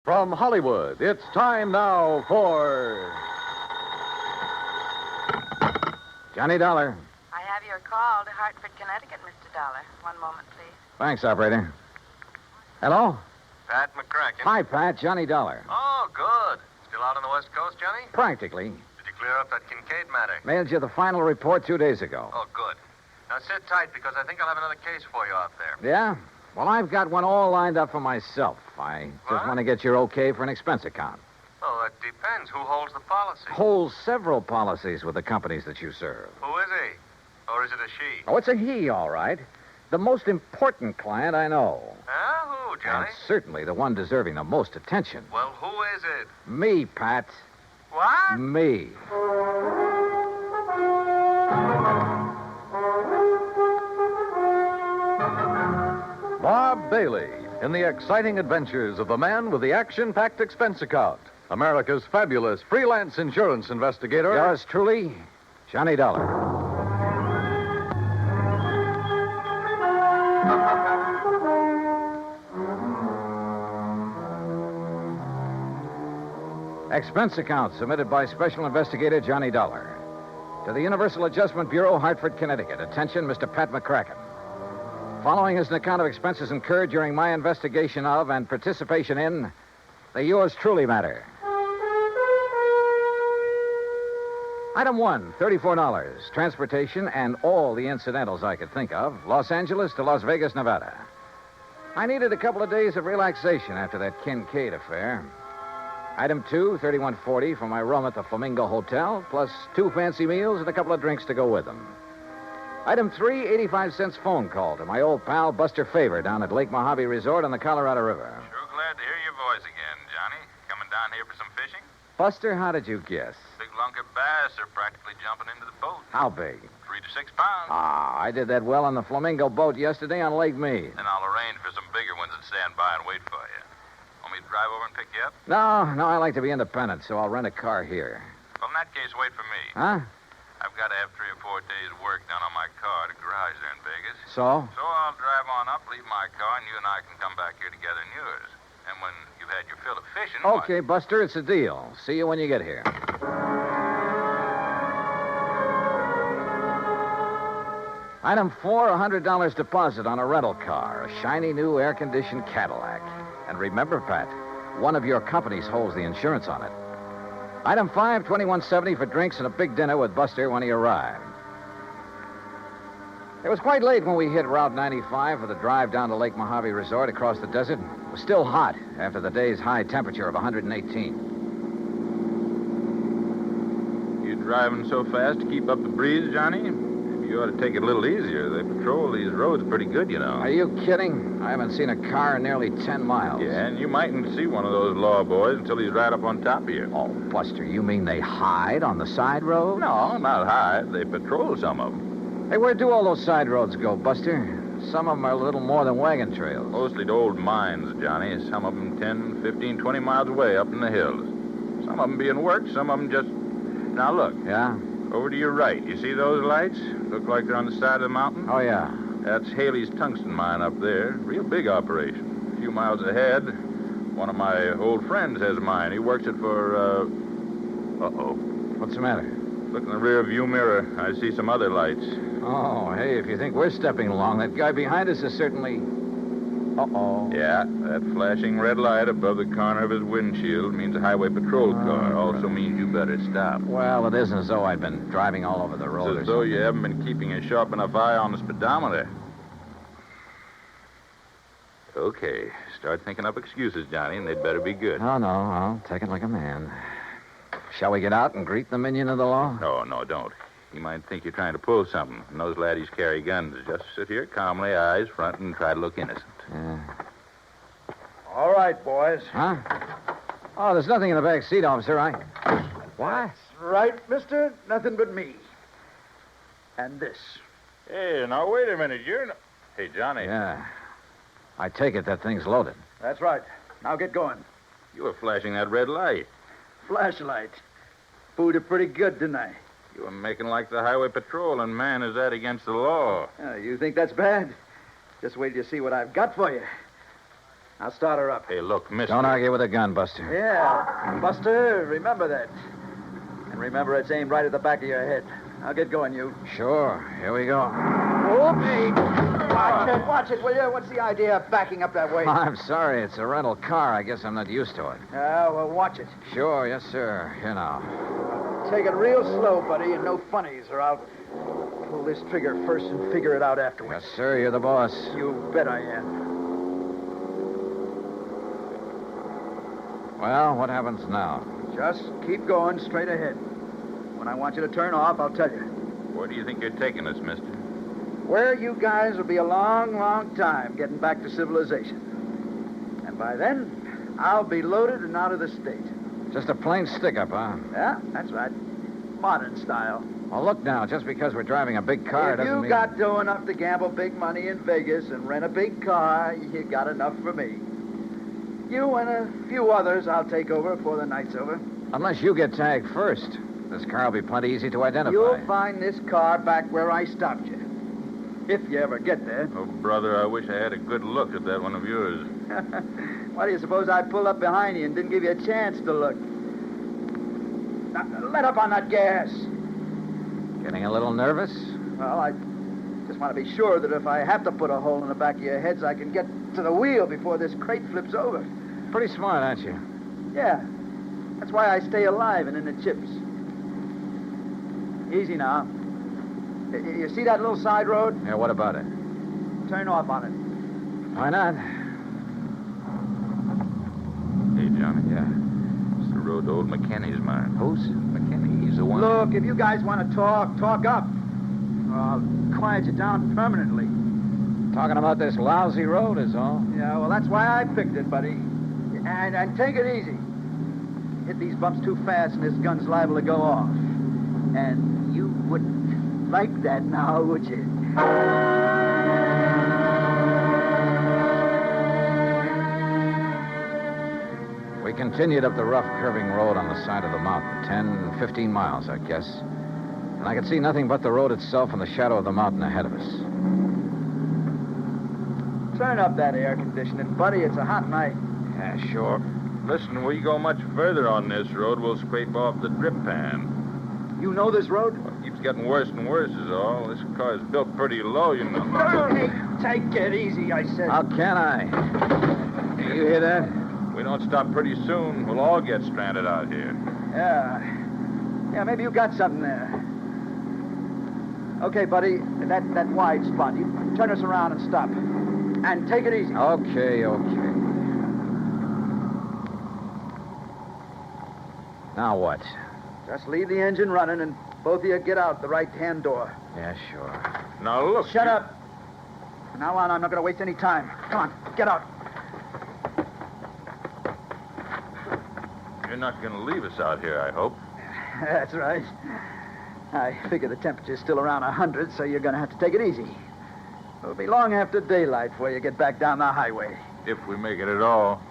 From Hollywood, it's time now for... Johnny Dollar. I have your call to Hartford, Connecticut, Mr. Dollar. One moment, please. Thanks, operator. Hello? Pat McCracken. Hi, Pat. Johnny Dollar. Oh, good. Still out on the West Coast, Johnny? Practically. Did you clear up that Kincaid matter? Mailed you the final report 2 days ago. Oh, good. Now sit tight because I think I'll have another case for you out there. Yeah? Well, I've got one all lined up for myself. I just What? want to get your okay for an expense account. Oh, it depends. Who holds the policy? Holds several policies with the companies that you serve. Who is he? Or is it a she? Oh, it's a he, all right. The most important client I know. Huh? Who, Johnny? And certainly the one deserving the most attention. Well, who is it? Me, Pat. What? Me. Bob Bailey in the exciting adventures of the man with the action-packed expense account. America's fabulous freelance insurance investigator. Yours truly, Johnny Dollar. Expense account submitted by Special Investigator Johnny Dollar. To the Universal Adjustment Bureau, Hartford, Connecticut. Attention, Mr. Pat McCracken. Following is an account of expenses incurred during my investigation of and participation in the yours truly matter. Item 1, $34. Transportation and all the incidentals I could think of. Los Angeles to Las Vegas, Nevada. I needed a couple of days of relaxation after that Kincaid affair. Item 2, $31.40 for my room at the Flamingo Hotel, plus 2 fancy meals and a couple of drinks to go with them. Item 3, 85 cents phone call to my old pal Buster Favor down at Lake Mojave Resort on the Colorado River. Sure glad to hear your voice again, Johnny. Coming down here for some fishing? Buster, how did you guess? Big lunk of bass are practically jumping into the boat. How big? 3 to 6 pounds. I did that well on the Flamingo boat yesterday on Lake Mead. Then I'll arrange for some bigger ones that stand by and wait for you. Want me to drive over and pick you up? No, I like to be independent, so I'll rent a car here. Well, in that case, wait for me. Huh? I've got to have 3 or 4 days' work done on my car at a garage there in Vegas. So? So I'll drive on up, leave my car, and you and I can come back here together in yours. And when you've had your fill of fishing... Okay, Buster, it's a deal. See you when you get here. Item 4, $100 deposit on a rental car, a shiny new air-conditioned Cadillac. And remember, Pat, one of your companies holds the insurance on it. Item 5, $21.70 for drinks and a big dinner with Buster when he arrived. It was quite late when we hit Route 95 for the drive down to Lake Mojave Resort across the desert. It was still hot after the day's high temperature of 118. You driving so fast to keep up the breeze, Johnny? Maybe you ought to take it a little easier. They patrol these roads pretty good, you know. Are you kidding? I haven't seen a car in nearly 10 miles. Yeah, and you mightn't see one of those law boys until he's right up on top of you. Oh, Buster, you mean they hide on the side road? No, not high. They patrol some of them. Hey, where do all those side roads go, Buster? Some of them are a little more than wagon trails. Mostly to old mines, Johnny. Some of them 10, 15, 20 miles away up in the hills. Some of them being worked, some of them just... Now, look. Yeah? Over to your right. You see those lights? Look like they're on the side of the mountain? Oh, yeah. That's Haley's tungsten mine up there. Real big operation. A few miles ahead, one of my old friends has a mine. He works it for, Uh-oh. What's the matter? Look in the rear view mirror. I see some other lights. Oh, hey, if you think we're stepping along, that guy behind us is certainly... Uh-oh. Yeah, that flashing red light above the corner of his windshield means a highway patrol car. Also means you better stop. Well, it isn't as though I'd been driving all over the road. It's as though you haven't been keeping a sharp enough eye on the speedometer. Okay, start thinking up excuses, Johnny, and they'd better be good. Oh, no, I'll take it like a man. Shall we get out and greet the minion of the law? No, don't. He might think you're trying to pull something. And those laddies carry guns. Just sit here calmly, eyes front, and try to look innocent. Yeah. All right, boys. Huh? Oh, there's nothing in the back seat, officer. What? Right, mister? Nothing but me. And this. Hey, now, wait a minute. You're not... Hey, Johnny. Yeah. I take it that thing's loaded. That's right. Now get going. You were flashing that red light. Flashlight. Fooled you pretty good, didn't I? You were making like the highway patrol, and man, is that against the law. You think that's bad? Just wait till you see what I've got for you. I'll start her up. Hey, look, mister. Don't argue with a gun, Buster. Yeah, Buster, remember that. And remember, it's aimed right at the back of your head. Now get going, you. Sure. Here we go. Oops. Watch it, will you? What's the idea of backing up that way? I'm sorry. It's a rental car. I guess I'm not used to it. Well, watch it. Sure. Yes, sir. Here now. Take it real slow, buddy, and no funnies, or I'll pull this trigger first and figure it out afterwards. Yes, sir. You're the boss. You bet I am. Well, what happens now? Just keep going straight ahead. When I want you to turn off, I'll tell you. Where do you think you're taking us, mister? Where you guys will be a long, long time getting back to civilization. And by then, I'll be loaded and out of the state. Just a plain stick-up, huh? Yeah, that's right. Modern style. Well, look now. Just because we're driving a big car If doesn't you mean... got dough enough to gamble big money in Vegas and rent a big car, you got enough for me. You and a few others I'll take over before the night's over. Unless you get tagged first. This car will be plenty easy to identify. You'll find this car back where I stopped you. If you ever get there. Oh, brother, I wish I had a good look at that one of yours. Why do you suppose I pulled up behind you and didn't give you a chance to look? Now, let up on that gas. Getting a little nervous? Well, I just want to be sure that if I have to put a hole in the back of your heads, I can get to the wheel before this crate flips over. Pretty smart, aren't you? Yeah. That's why I stay alive and in the chips. Easy now. You see that little side road? Yeah, what about it? Turn off on it. Why not? Hey, Johnny. Yeah. It's the road to old McKinney's mine. Who's? McKinney, he's the one. Look, if you guys want to talk up. Or I'll quiet you down permanently. Talking about this lousy road is all. Yeah, well, that's why I picked it, buddy. And take it easy. Hit these bumps too fast and this gun's liable to go off. And you wouldn't like that now, would you? We continued up the rough, curving road on the side of the mountain. 10, 15 miles, I guess. And I could see nothing but the road itself and the shadow of the mountain ahead of us. Turn up that air conditioning, buddy. It's a hot night. Yeah, sure. Listen, we go much further on this road, we'll scrape off the drip pan. You know this road? Well, it keeps getting worse and worse is all. This car's built pretty low, you know. Hey, take it easy, I said. How can I? You hear that? We don't stop pretty soon, we'll all get stranded out here. Yeah, maybe you got something there. Okay, buddy, that wide spot. You turn us around and stop. And take it easy. Okay. Now what? Just leave the engine running and both of you get out the right-hand door. Yeah, sure. Now, look. Shut up. From now on, I'm not going to waste any time. Come on, get out. You're not going to leave us out here, I hope. That's right. I figure the temperature's still around 100, so you're going to have to take it easy. It'll be long after daylight before you get back down the highway. If we make it at all.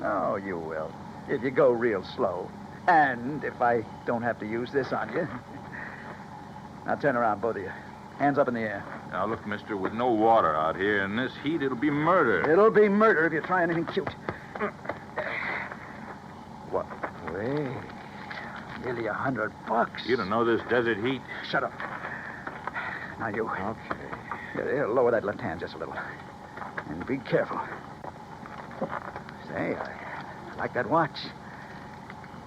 Oh, you will. If you go real slow. And if I don't have to use this on you. Now turn around, both of you. Hands up in the air. Now, look, mister, with no water out here in this heat, it'll be murder. It'll be murder if you try anything cute. What? Wait. Nearly $100. You don't know this desert heat. Shut up. Now you. Okay. Here, lower that left hand just a little. And be careful. Say, I like that watch.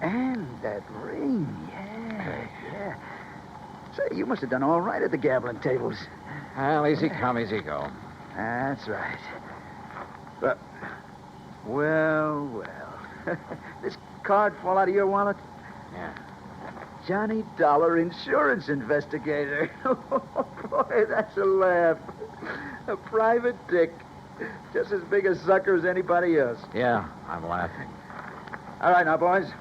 And that ring. Yeah. Say, you must have done all right at the gambling tables. Well, easy come, easy go. That's right. But, well. This card fall out of your wallet? Yeah. Johnny Dollar, insurance investigator. Oh, boy, that's a laugh. A private dick. Just as big a sucker as anybody else. Yeah, I'm laughing. All right, now, boys.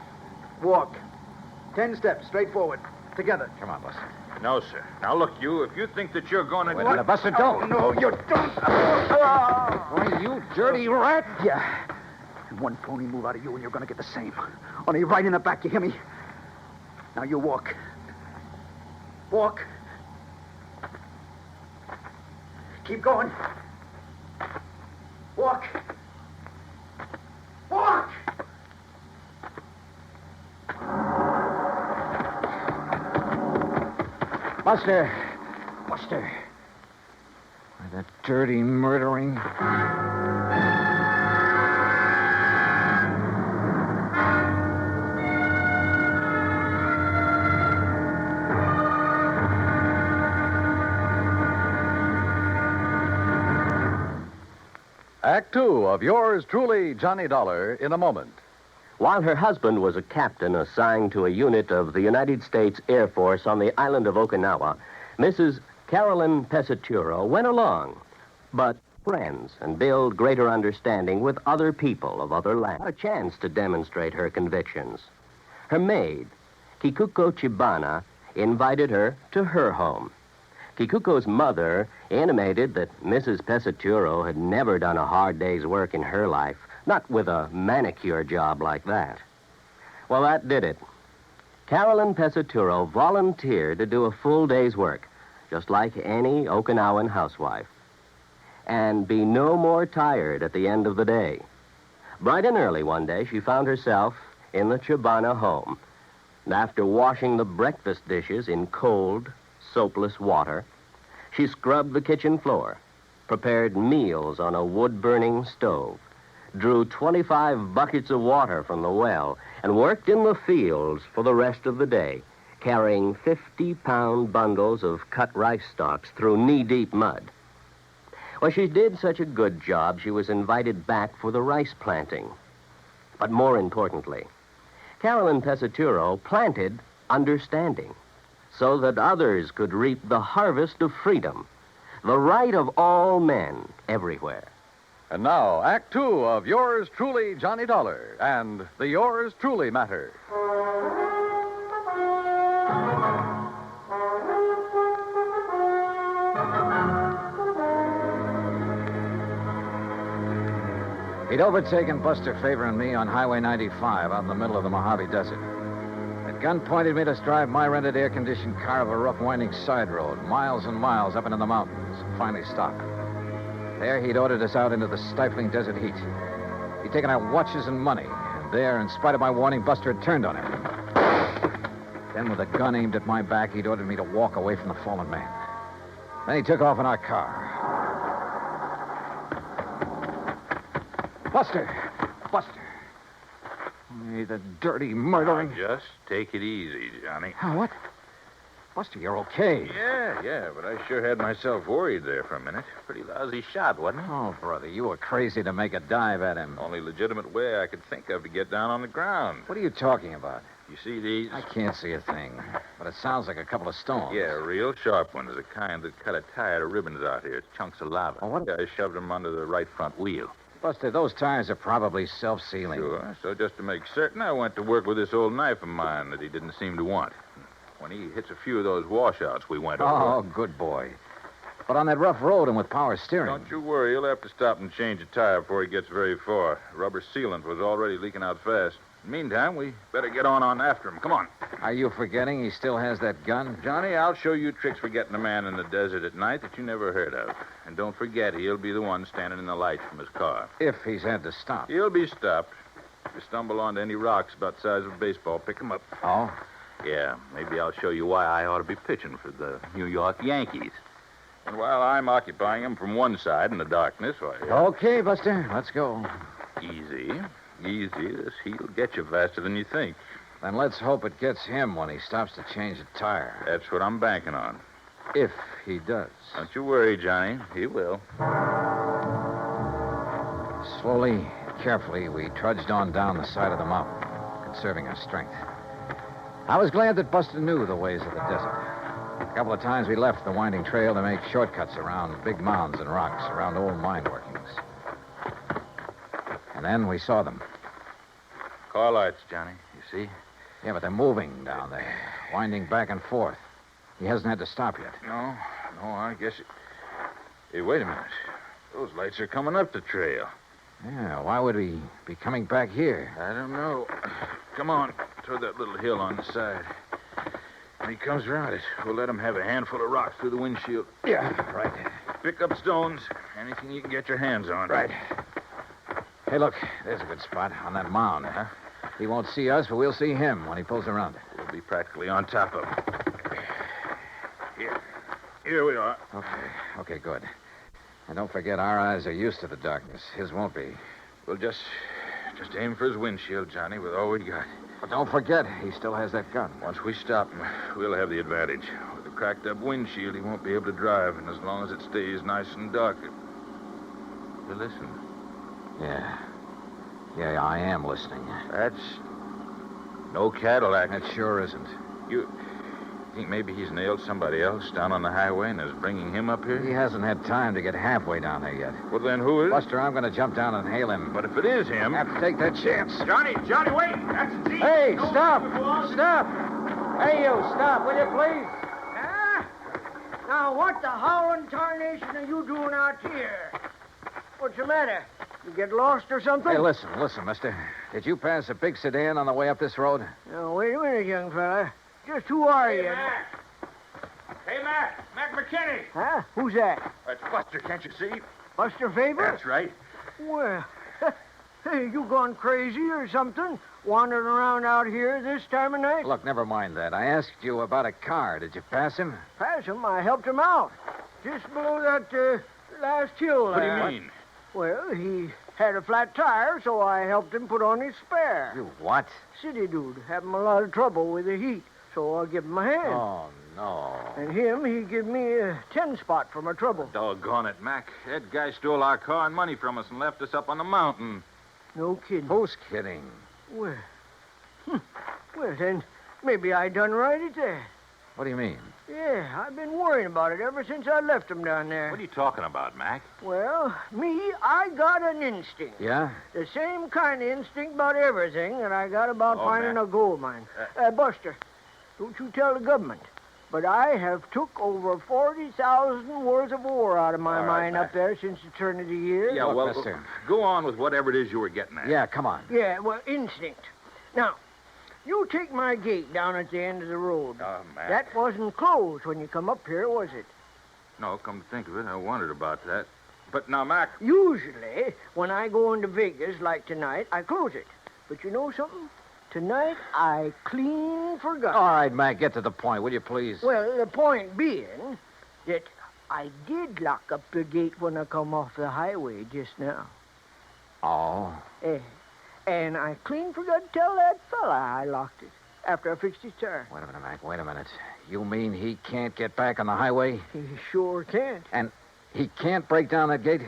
Walk. 10 steps, straight forward. Together. Come on, Buster. No, sir. Now, look, if you think that you're going to... Wait a minute, Buster, don't. No, you don't. Why, you dirty rat. Yeah. And one phony move out of you and you're going to get the same. Only right in the back, you hear me? Now you walk. Walk. Keep going. Walk. Buster! Buster! Why, that dirty murdering... Act two of yours truly, Johnny Dollar, in a moment. While her husband was a captain assigned to a unit of the United States Air Force on the island of Okinawa, Mrs. Carolyn Pesaturo went along, but friends and build greater understanding with other people of other lands. A chance to demonstrate her convictions. Her maid, Kikuko Chibana, invited her to her home. Kikuko's mother intimated that Mrs. Pesaturo had never done a hard day's work in her life, not with a manicure job like that. Well, that did it. Carolyn Pesaturo volunteered to do a full day's work, just like any Okinawan housewife, and be no more tired at the end of the day. Bright and early one day, she found herself in the Chibana home. And after washing the breakfast dishes in cold, soapless water, she scrubbed the kitchen floor, prepared meals on a wood-burning stove, drew 25 buckets of water from the well, and worked in the fields for the rest of the day, carrying 50-pound bundles of cut rice stalks through knee-deep mud. Well, she did such a good job, she was invited back for the rice planting. But more importantly, Carolyn Pesaturo planted understanding, so that others could reap the harvest of freedom, the right of all men everywhere. And now, Act two of yours truly, Johnny Dollar, and the Yours Truly Matter. He'd overtaken Buster Favor and me on Highway 95 out in the middle of the Mojave Desert. At gunpoint, made us drive my rented air-conditioned car over a rough, winding side road, miles and miles up into the mountains, and finally stopped. There, he'd ordered us out into the stifling desert heat. He'd taken our watches and money, and there, in spite of my warning, Buster had turned on him. Then, with a gun aimed at my back, he'd ordered me to walk away from the fallen man. Then he took off in our car. Buster! Buster! Hey, the dirty murdering... Just take it easy, Johnny. Oh, what? Buster, you're okay. Yeah, but I sure had myself worried there for a minute. Pretty lousy shot, wasn't it? Oh, brother, you were crazy to make a dive at him. Only legitimate way I could think of to get down on the ground. What are you talking about? You see these? I can't see a thing, but it sounds like a couple of stones. Yeah, real sharp ones, the kind that cut a tire to ribbons out here. Chunks of lava. Oh, what? I shoved them under the right front wheel. Buster, those tires are probably self-sealing. Sure. So just to make certain, I went to work with this old knife of mine that he didn't seem to want. When he hits a few of those washouts, we went over. Oh, good boy. But on that rough road and with power steering... Don't you worry. He'll have to stop and change a tire before he gets very far. Rubber sealant was already leaking out fast. Meantime, we better get on after him. Come on. Are you forgetting he still has that gun? Johnny, I'll show you tricks for getting a man in the desert at night that you never heard of. And don't forget, he'll be the one standing in the lights from his car. If he's had to stop. He'll be stopped. If you stumble onto any rocks about the size of a baseball, pick them up. Oh? Yeah, maybe I'll show you why I ought to be pitching for the New York Yankees. And while I'm occupying them from one side in the darkness, why... Okay, Buster, let's go. Easy. This heat'll get you faster than you think. Then let's hope it gets him when he stops to change a tire. That's what I'm banking on. If he does. Don't you worry, Johnny. He will. Slowly, carefully, we trudged on down the side of the mountain, conserving our strength. I was glad that Buster knew the ways of the desert. A couple of times we left the winding trail to make shortcuts around big mounds and rocks, around old mine workings. And then we saw them. Car lights, Johnny. You see? Yeah, but they're moving down there, winding back and forth. He hasn't had to stop yet. No, I guess it... Hey, wait a minute. Those lights are coming up the trail. Yeah, why would he be coming back here? I don't know. Come on, toward that little hill on the side. When he comes around it, we'll let him have a handful of rocks through the windshield. Yeah, right. Pick up stones, anything you can get your hands on. Right. Hey, look, there's a good spot on that mound. Huh? He won't see us, but we'll see him when he pulls around. We'll be practically on top of him. Here, Here we are. Okay, good. And don't forget, our eyes are used to the darkness. His won't be. We'll just aim for his windshield, Johnny, with all we got. But don't forget, he still has that gun. Once we stop him, we'll have the advantage. With a cracked up windshield, he won't be able to drive, and as long as it stays nice and dark. You listen. Yeah. Yeah, I am listening. That's no Cadillac. That sure isn't. You think maybe he's nailed somebody else down on the highway and is bringing him up here? He hasn't had time to get halfway down there yet. Well, then who is? Buster, I'm going to jump down and hail him. But if it is him... Have to take that chance. Johnny, wait! That's a jeep. Hey, stop! Stop! Hey, you, stop, will you, please? Huh? Now, what the howling tarnation are you doing out here? What's the matter? You get lost or something? Hey, listen, mister. Did you pass a big sedan on the way up this road? Now, wait a minute, young fella. Just who are you? Hey, Mac. Mac McKinney. Huh? Who's that? That's Buster, can't you see? Buster Faber? That's right. Well, hey, you gone crazy or something? Wandering around out here this time of night? Look, never mind that. I asked you about a car. Did you pass him? Pass him. I helped him out. Just below that last hill What do there. you mean? Well, he had a flat tire, so I helped him put on his spare. You what? City dude, having a lot of trouble with the heat, so I give him a hand. Oh, no. And him, he give me a 10-spot for my trouble. Doggone it, Mac. That guy stole our car and money from us and left us up on the mountain. No kidding. Who's kidding? Well, well, then, maybe I done right at that. What do you mean? Yeah, I've been worrying about it ever since I left him down there. What are you talking about, Mac? Well, me, I got an instinct. Yeah? The same kind of instinct about everything that I got about Oh, finding man. a gold mine. Buster, don't you tell the government. But I have took over 40,000 worth of ore out of my All right, mine Mac. up there since the turn of the year. Yeah, Look, well, mister. go on with whatever it is you were getting at. Yeah, come on. Yeah, well, instinct. Now, you take my gate down at the end of the road. Oh, Mac. That wasn't closed when you come up here, was it? No, come to think of it, I wondered about that. But now, Mac... Usually, when I go into Vegas, like tonight, I close it. But you know something? Tonight, I clean forgot. All right, Mac, get to the point, will you, please? Well, the point being that I did lock up the gate when I come off the highway just now. Oh. And I clean forgot to tell that fella I locked it after I fixed his tire. Wait a minute, Mac, wait a minute. You mean he can't get back on the highway? He sure can't. And he can't break down that gate?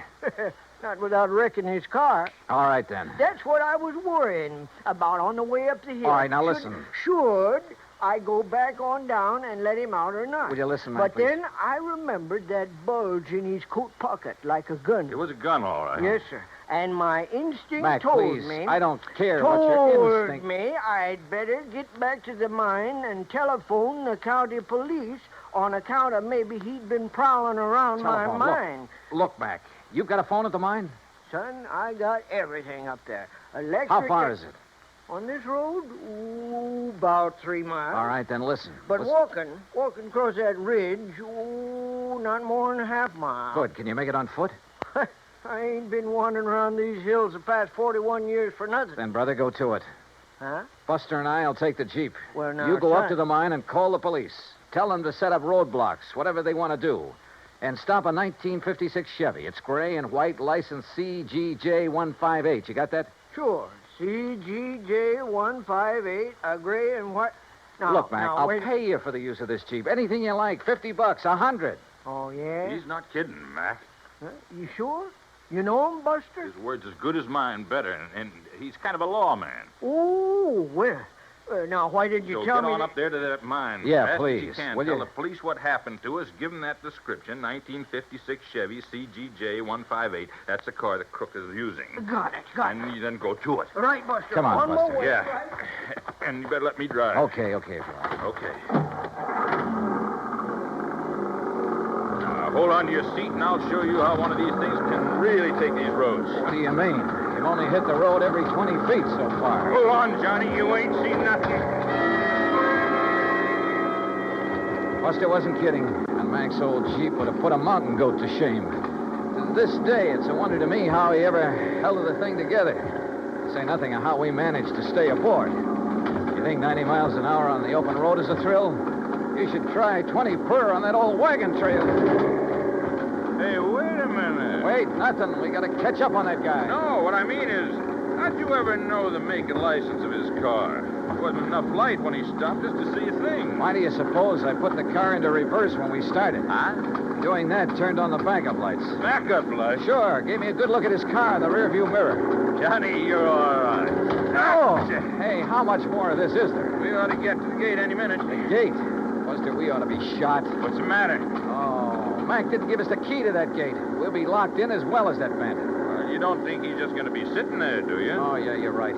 Not without wrecking his car. All right, then. That's what I was worrying about on the way up the hill. All right, now listen. Should I go back on down and let him out or not? Will you listen, Mac, But please? then I remembered that bulge in his coat pocket like a gun. It was a gun, all right. Yes, sir. And my instinct Mac, told please. me... I don't care what your told instinct... me I'd better get back to the mine and telephone the county police on account of maybe he'd been prowling around Telephone. my mine. Look, Mac, you've got a phone at the mine? Son, I got everything up there. Electric... How far is it? On this road? Ooh, about 3 miles. All right, then listen. But Listen. walking across that ridge, ooh, not more than a half mile. Good. Can you make it on foot? I ain't been wandering around these hills the past 41 years for nothing. Then, brother, go to it. Huh? Buster and I'll take the Jeep. Well, now, You go up son. to the mine and call the police. Tell them to set up roadblocks, whatever they want to do. And stop a 1956 Chevy. It's gray and white, license CGJ158. You got that? Sure. CGJ158, a gray and white. Now, Look, Mac, now, I'll wait. pay you for the use of this Jeep. Anything you like. $50, $100. Oh, yeah? He's not kidding, Mac. Huh? You sure? You know him, Buster? His word's as good as mine, better, and he's kind of a lawman. Oh, well. Now, why did you So tell get me... on up there to that mine. Yeah, Fast as you please. can. Will Tell you? the police what happened to us. Give them that description, 1956 Chevy CGJ158. That's the car the crook is using. Got it. And you then go to it. Right, Buster. Come on, more Buster. way. Yeah. Right. And you better let me drive. Okay, if you like. Okay. Now, hold on to your seat, and I'll show you how one of these things can really take these roads. What do you mean? You've only hit the road every 20 feet so far. Hold on, Johnny. You ain't seen nothing. Buster wasn't kidding. And Mac's old Jeep would have put a mountain goat to shame. To this day, it's a wonder to me how he ever held the thing together. To say nothing of how we managed to stay aboard. You think 90 miles an hour on the open road is a thrill? You should try 20 per on that old wagon trail. Hey, wait a minute. Wait, nothing. We gotta catch up on that guy. No, what I mean is, how'd you ever know the make and license of his car? There wasn't enough light when he stopped us to see a thing. Why do you suppose I put the car into reverse when we started? Huh? Doing that turned on the backup lights. Backup light? Sure, gave me a good look at his car in the rearview mirror. Johnny, you're all right. Oh, hey, how much more of this is there? We ought to get to the gate any minute. The gate? Buster, we ought to be shot. What's the matter? Oh, Mac didn't give us the key to that gate. We'll be locked in as well as that bandit. You don't think he's just going to be sitting there, do you? Oh, yeah, you're right.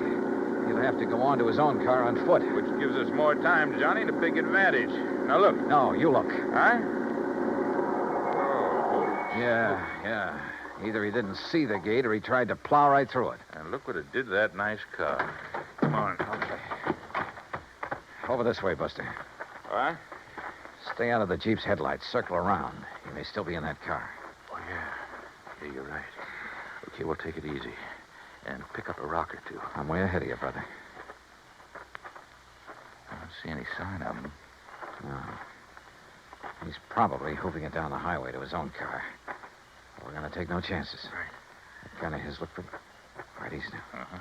He'll have to go on to his own car on foot. Which gives us more time, Johnny, to take advantage. Now, look. No, you look. Huh? Oh. Yeah. Either he didn't see the gate or he tried to plow right through it. And look what it did to that nice car. Come on. Okay. Over this way, Buster. What? Stay out of the Jeep's headlights. Circle around. He may still be in that car. Oh, yeah. Yeah, you're right. Okay, we'll take it easy. And pick up a rock or two. I'm way ahead of you, brother. I don't see any sign of him. No. He's probably hoofing it down the highway to his own car. We're going to take no chances. Right. That gun of his look pretty... Right, easy now. Uh-huh.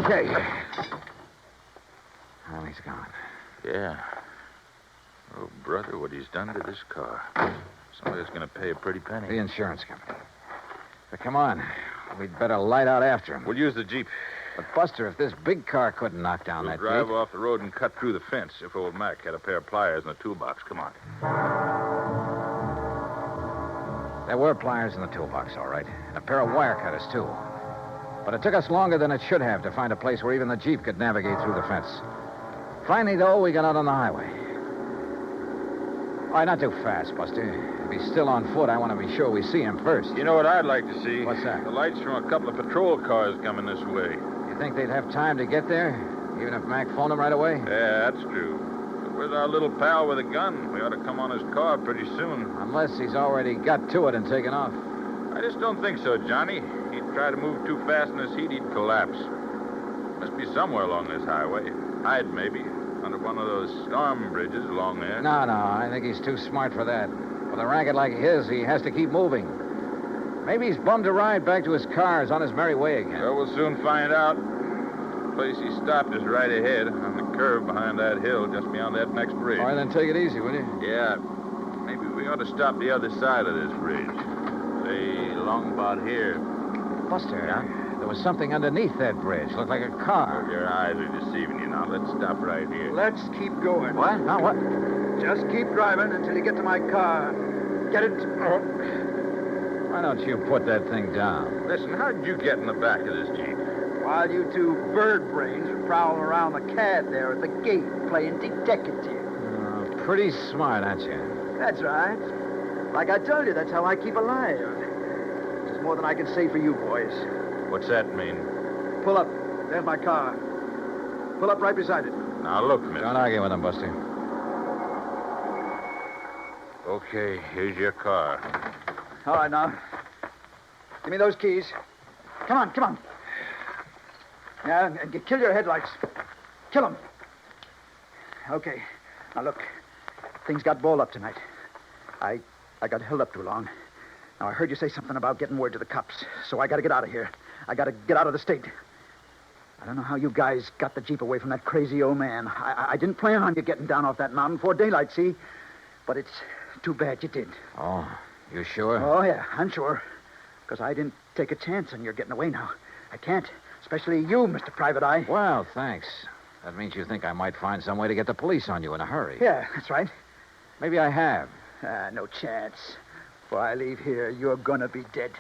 Okay. Well, he's gone. Yeah. Oh, brother, what he's done to this car. Somebody's going to pay a pretty penny. The insurance company. But come on. We'd better light out after him. We'll use the Jeep. But, Buster, if this big car couldn't knock down We'll that drive gate... off the road and cut through the fence if old Mac had a pair of pliers in the toolbox. Come on. There were pliers in the toolbox, all right. And a pair of wire cutters, too. But it took us longer than it should have to find a place where even the Jeep could navigate through the fence. Finally, though, we got out on the highway. All right, not too fast, Buster. If he's still on foot, I want to be sure we see him first. You know what I'd like to see? What's that? The lights from a couple of patrol cars coming this way. You think they'd have time to get there, even if Mac phoned him right away? Yeah, that's true. But where's our little pal with a gun? We ought to come on his car pretty soon. Unless he's already got to it and taken off. I just don't think so, Johnny. He'd try to move too fast in this heat, he'd collapse. Must be somewhere along this highway. Hide, maybe. Under one of those storm bridges along there. No, I think he's too smart for that. With a racket like his, he has to keep moving. Maybe he's bummed a ride back to his car. Is on his merry way again. Well, we'll soon find out. The place he stopped is right ahead, on the curve behind that hill, just beyond that next bridge. All right, then take it easy, will you? Yeah. Maybe we ought to stop the other side of this bridge. Say, along about here. Buster, there was something underneath that bridge. Looked like a car. Your eyes are deceiving you now. Let's stop right here. Let's keep going. What? Now what? Just keep driving until you get to my car. Get it? Why don't you put that thing down? Listen, how'd you get in the back of this Jeep? While you two bird brains are prowling around the cad there at the gate playing detective. Pretty smart, aren't you? That's right. Like I told you, that's how I keep alive. There's more than I can say for you boys. What's that mean? Pull up. There's my car. Pull up right beside it. Now, look, mister. Don't argue with him, Buster. Okay, here's your car. All right, now. Give me those keys. Come on. Yeah, and kill your headlights. Kill them. Okay. Now, look. Things got balled up tonight. I got held up too long. Now, I heard you say something about getting word to the cops, so I got to get out of here. I got to get out of the state. I don't know how you guys got the Jeep away from that crazy old man. I didn't plan on you getting down off that mountain before daylight, see? But it's too bad you did. Oh, you sure? Oh, yeah, I'm sure. Because I didn't take a chance on your getting away now. I can't. Especially you, Mr. Private Eye. Well, thanks. That means you think I might find some way to get the police on you in a hurry. Yeah, that's right. Maybe I have. No chance. Before I leave here, you're gonna be dead.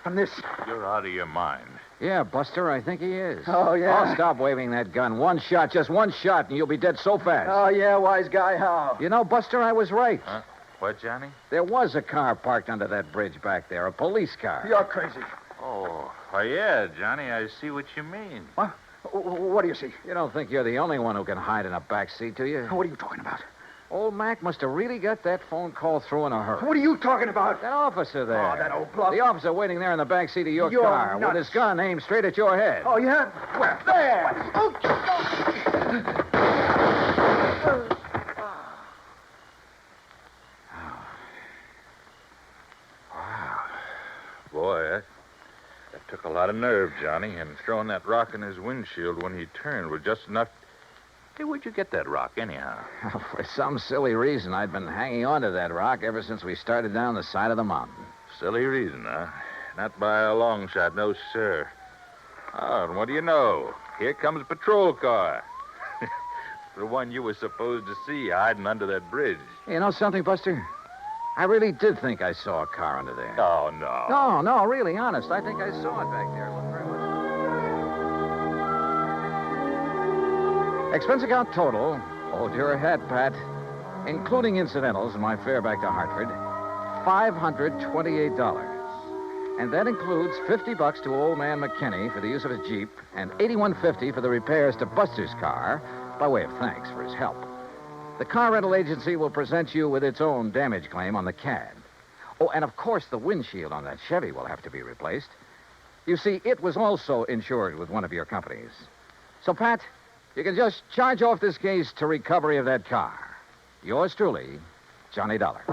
From this. You're out of your mind. Yeah, Buster, I think he is. Oh, yeah? Oh, stop waving that gun. One shot, just one shot, and you'll be dead so fast. Oh, yeah, wise guy, how? You know, Buster, I was right. Huh? What, Johnny? There was a car parked under that bridge back there, a police car. You're crazy. Oh, yeah, Johnny, I see what you mean. What? What do you see? You don't think you're the only one who can hide in a back seat, do you? What are you talking about? Old Mac must have really got that phone call through in a hurry. What are you talking about? That officer there. Oh, that old bluff. The officer waiting there in the back seat of your You're car nuts. with his gun aimed straight at your head. Oh, yeah? Where? There. Oh. Boy, that took a lot of nerve, Johnny, and throwing that rock in his windshield when he turned was just enough. Hey, where'd you get that rock, anyhow? For some silly reason, I'd been hanging on to that rock ever since we started down the side of the mountain. Silly reason, huh? Not by a long shot, no, sir. Oh, and what do you know? Here comes a patrol car. The one you were supposed to see hiding under that bridge. You know something, Buster? I really did think I saw a car under there. Oh, no. No, really, honest. I think I saw it back there. Look very much. Expense account total, hold your head, Pat, including incidentals and my fare back to Hartford, $528. And that includes $50 to old man McKinney for the use of his Jeep and $81.50 for the repairs to Buster's car by way of thanks for his help. The car rental agency will present you with its own damage claim on the CAD. Oh, and of course the windshield on that Chevy will have to be replaced. You see, it was also insured with one of your companies. So, Pat, you can just charge off this case to recovery of that car. Yours truly, Johnny Dollar.